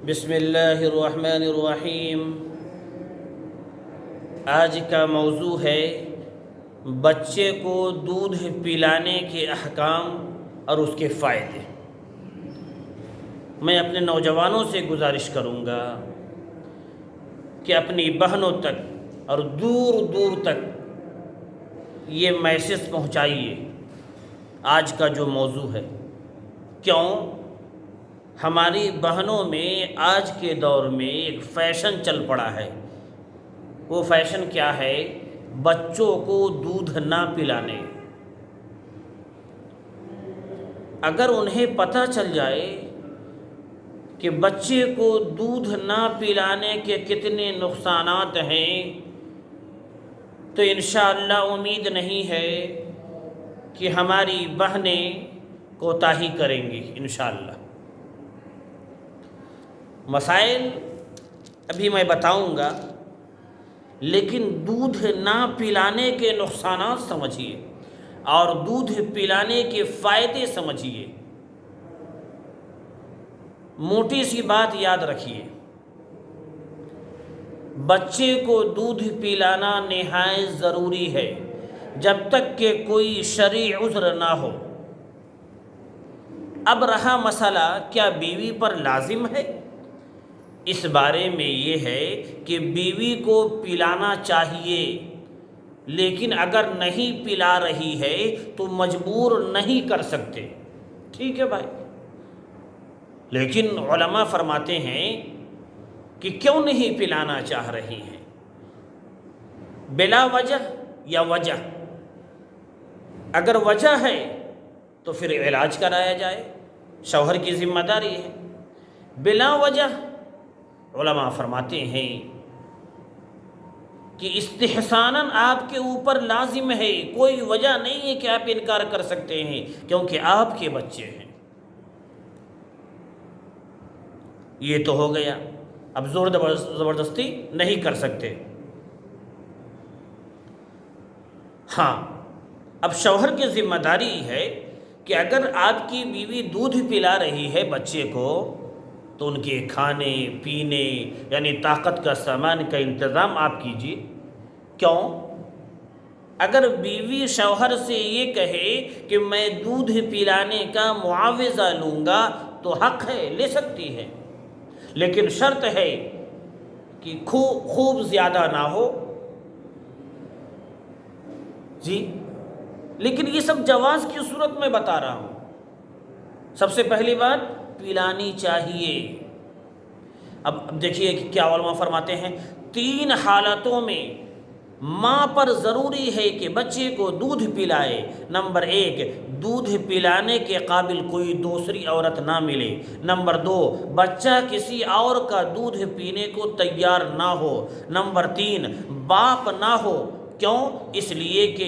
بسم اللہ الرحمن الرحیم۔ آج کا موضوع ہے بچے کو دودھ پلانے کے احکام اور اس کے فائدے۔ میں اپنے نوجوانوں سے گزارش کروں گا کہ اپنی بہنوں تک اور دور دور تک یہ میسج پہنچائیے آج کا جو موضوع ہے۔ کیوں؟ ہماری بہنوں میں آج کے دور میں ایک فیشن چل پڑا ہے۔ وہ فیشن کیا ہے؟ بچوں کو دودھ نہ پلانے۔ اگر انہیں پتہ چل جائے کہ بچے کو دودھ نہ پلانے کے کتنے نقصانات ہیں تو انشاءاللہ امید نہیں ہے کہ ہماری بہنیں کوتاہی کریں گی انشاءاللہ۔ مسائل ابھی میں بتاؤں گا، لیکن دودھ نہ پلانے کے نقصانات سمجھیے اور دودھ پلانے کے فائدے سمجھیے۔ موٹی سی بات یاد رکھیے، بچے کو دودھ پلانا نہایت ضروری ہے جب تک کہ کوئی شرعی عذر نہ ہو۔ اب رہا مسئلہ کیا بیوی پر لازم ہے؟ اس بارے میں یہ ہے کہ بیوی کو پلانا چاہیے، لیکن اگر نہیں پلا رہی ہے تو مجبور نہیں کر سکتے، ٹھیک ہے بھائی۔ لیکن علماء فرماتے ہیں کہ کیوں نہیں پلانا چاہ رہی ہیں؟ بلا وجہ یا وجہ؟ اگر وجہ ہے تو پھر علاج کرایا جائے، شوہر کی ذمہ داری ہے۔ بلا وجہ علماء فرماتے ہیں کہ استحساناً آپ کے اوپر لازم ہے، کوئی وجہ نہیں ہے کہ آپ انکار کر سکتے ہیں، کیونکہ آپ کے بچے ہیں۔ یہ تو ہو گیا، اب زور زبردستی نہیں کر سکتے۔ ہاں، اب شوہر کی ذمہ داری ہے کہ اگر آپ کی بیوی دودھ پلا رہی ہے بچے کو تو ان کے کھانے پینے یعنی طاقت کا سامان کا انتظام آپ کیجیے۔ کیوں؟ اگر بیوی شوہر سے یہ کہے کہ میں دودھ پلانے کا معاوضہ لوں گا تو حق ہے، لے سکتی ہے، لیکن شرط ہے کہ خوب زیادہ نہ ہو جی۔ لیکن یہ سب جواز کی صورت میں بتا رہا ہوں۔ سب سے پہلی بات پلانی چاہیے۔ اب دیکھیے کہ کیا علماء فرماتے ہیں، 3 حالتوں میں ماں پر ضروری ہے کہ بچے کو دودھ پلائے۔ نمبر 1، دودھ پلانے کے قابل کوئی دوسری عورت نہ ملے۔ نمبر 2، بچہ کسی اور کا دودھ پینے کو تیار نہ ہو۔ نمبر 3، باپ نہ ہو۔ کیوں؟ اس لیے کہ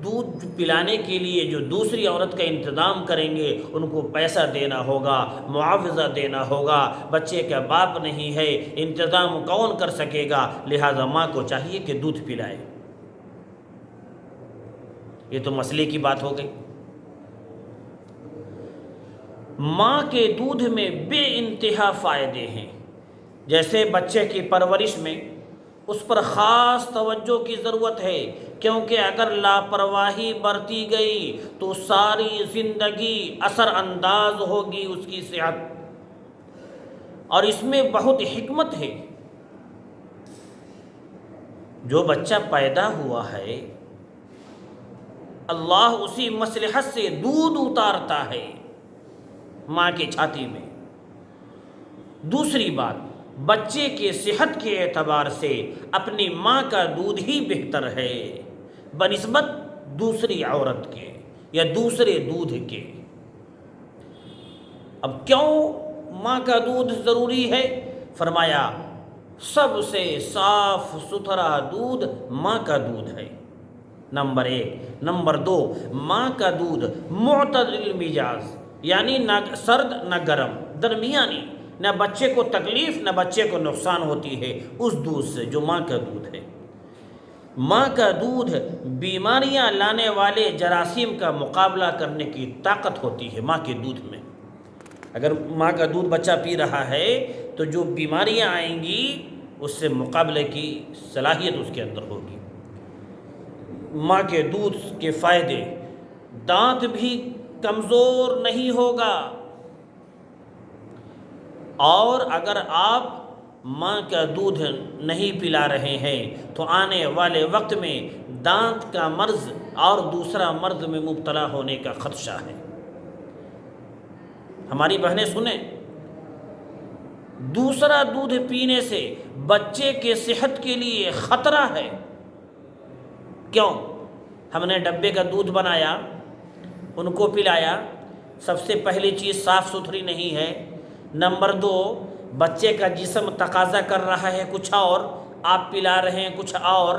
دودھ پلانے کے لیے جو دوسری عورت کا انتظام کریں گے ان کو پیسہ دینا ہوگا، معاوضہ دینا ہوگا، بچے کا باپ نہیں ہے، انتظام کون کر سکے گا؟ لہذا ماں کو چاہیے کہ دودھ پلائے۔ یہ تو مسئلے کی بات ہو گئی۔ ماں کے دودھ میں بے انتہا فائدے ہیں، جیسے بچے کی پرورش میں اس پر خاص توجہ کی ضرورت ہے، کیونکہ اگر لاپرواہی برتی گئی تو ساری زندگی اثر انداز ہوگی اس کی صحت۔ اور اس میں بہت حکمت ہے۔ جو بچہ پیدا ہوا ہے اللہ اسی مصلحت سے دودھ اتارتا ہے ماں کی چھاتی میں۔ دوسری بات، بچے کے صحت کے اعتبار سے اپنی ماں کا دودھ ہی بہتر ہے بنسبت دوسری عورت کے یا دوسرے دودھ کے۔ اب کیوں ماں کا دودھ ضروری ہے؟ فرمایا سب سے صاف ستھرا دودھ ماں کا دودھ ہے، نمبر 1۔ نمبر 2، ماں کا دودھ معتدل مزاج، یعنی نہ سرد نہ گرم، درمیانی، نہ بچے کو تکلیف نہ بچے کو نقصان ہوتی ہے اس دودھ سے جو ماں کا دودھ ہے۔ ماں کا دودھ بیماریاں لانے والے جراثیم کا مقابلہ کرنے کی طاقت ہوتی ہے ماں کے دودھ میں۔ اگر ماں کا دودھ بچہ پی رہا ہے تو جو بیماریاں آئیں گی اس سے مقابلے کی صلاحیت اس کے اندر ہوگی۔ ماں کے دودھ کے فائدے، دانت بھی کمزور نہیں ہوگا، اور اگر آپ ماں کا دودھ نہیں پلا رہے ہیں تو آنے والے وقت میں دانت کا مرض اور دوسرا مرض میں مبتلا ہونے کا خدشہ ہے۔ ہماری بہنیں سنیں، دوسرا دودھ پینے سے بچے کے صحت کے لیے خطرہ ہے۔ کیوں؟ ہم نے ڈبے کا دودھ بنایا، ان کو پلایا، سب سے پہلی چیز صاف ستھری نہیں ہے، نمبر 2 بچے کا جسم تقاضا کر رہا ہے کچھ اور، آپ پلا رہے ہیں کچھ اور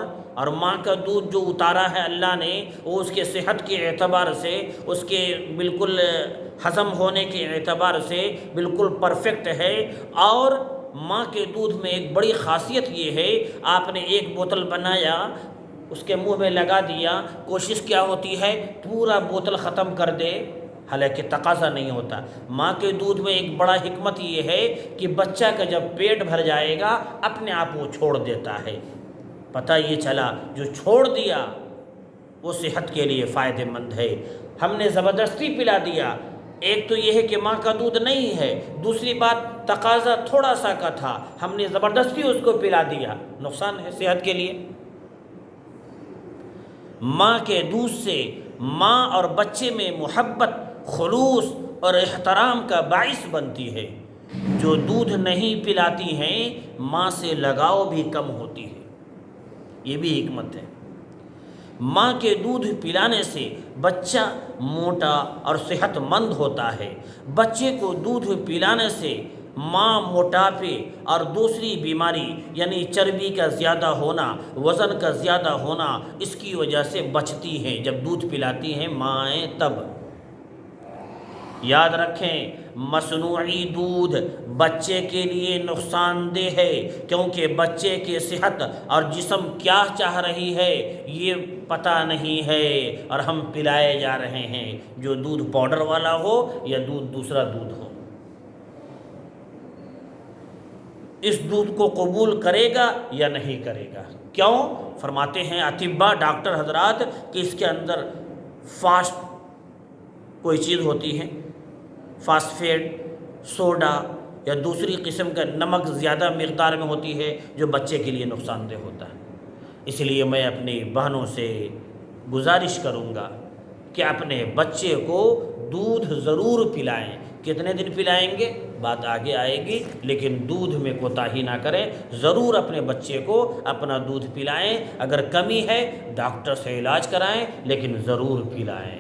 ماں کا دودھ جو اتارا ہے اللہ نے وہ اس کے صحت کے اعتبار سے، اس کے بالکل ہضم ہونے کے اعتبار سے بالکل پرفیکٹ ہے۔ اور ماں کے دودھ میں ایک بڑی خاصیت یہ ہے، آپ نے ایک بوتل بنایا، اس کے منہ میں لگا دیا، کوشش کیا ہوتی ہے پورا بوتل ختم کر دے، حالانکہ تقاضا نہیں ہوتا۔ ماں کے دودھ میں ایک بڑا حکمت یہ ہے کہ بچہ کا جب پیٹ بھر جائے گا اپنے آپ وہ چھوڑ دیتا ہے۔ پتہ یہ چلا جو چھوڑ دیا وہ صحت کے لیے فائدہ مند ہے۔ ہم نے زبردستی پلا دیا، ایک تو یہ ہے کہ ماں کا دودھ نہیں ہے، دوسری بات تقاضا تھوڑا سا کا تھا، ہم نے زبردستی اس کو پلا دیا، نقصان ہے صحت کے لیے۔ ماں کے دودھ سے ماں اور بچے میں محبت، خلوص اور احترام کا باعث بنتی ہے۔ جو دودھ نہیں پلاتی ہیں ماں سے لگاؤ بھی کم ہوتی ہے، یہ بھی حکمت ہے۔ ماں کے دودھ پلانے سے بچہ موٹا اور صحت مند ہوتا ہے۔ بچے کو دودھ پلانے سے ماں موٹاپے اور دوسری بیماری یعنی چربی کا زیادہ ہونا، وزن کا زیادہ ہونا، اس کی وجہ سے بچتی ہیں جب دودھ پلاتی ہیں مائیں تب۔ یاد رکھیں مصنوعی دودھ بچے کے لیے نقصان دہ ہے، کیونکہ بچے کی صحت اور جسم کیا چاہ رہی ہے یہ پتہ نہیں ہے، اور ہم پلائے جا رہے ہیں جو دودھ پاؤڈر والا ہو یا دوسرا دودھ ہو۔ اس دودھ کو قبول کرے گا یا نہیں کرے گا؟ کیوں؟ فرماتے ہیں اطباء ڈاکٹر حضرات کہ اس کے اندر فاسٹ کوئی چیز ہوتی ہے، فاسفیٹ، سوڈا یا دوسری قسم کا نمک زیادہ مقدار میں ہوتی ہے جو بچے کے لیے نقصان دہ ہوتا ہے۔ اس لیے میں اپنی بہنوں سے گزارش کروں گا کہ اپنے بچے کو دودھ ضرور پلائیں۔ کتنے دن پلائیں گے بات آگے آئے گی، لیکن دودھ میں کوتاہی نہ کریں، ضرور اپنے بچے کو اپنا دودھ پلائیں۔ اگر کمی ہے ڈاکٹر سے علاج کرائیں، لیکن ضرور پلائیں۔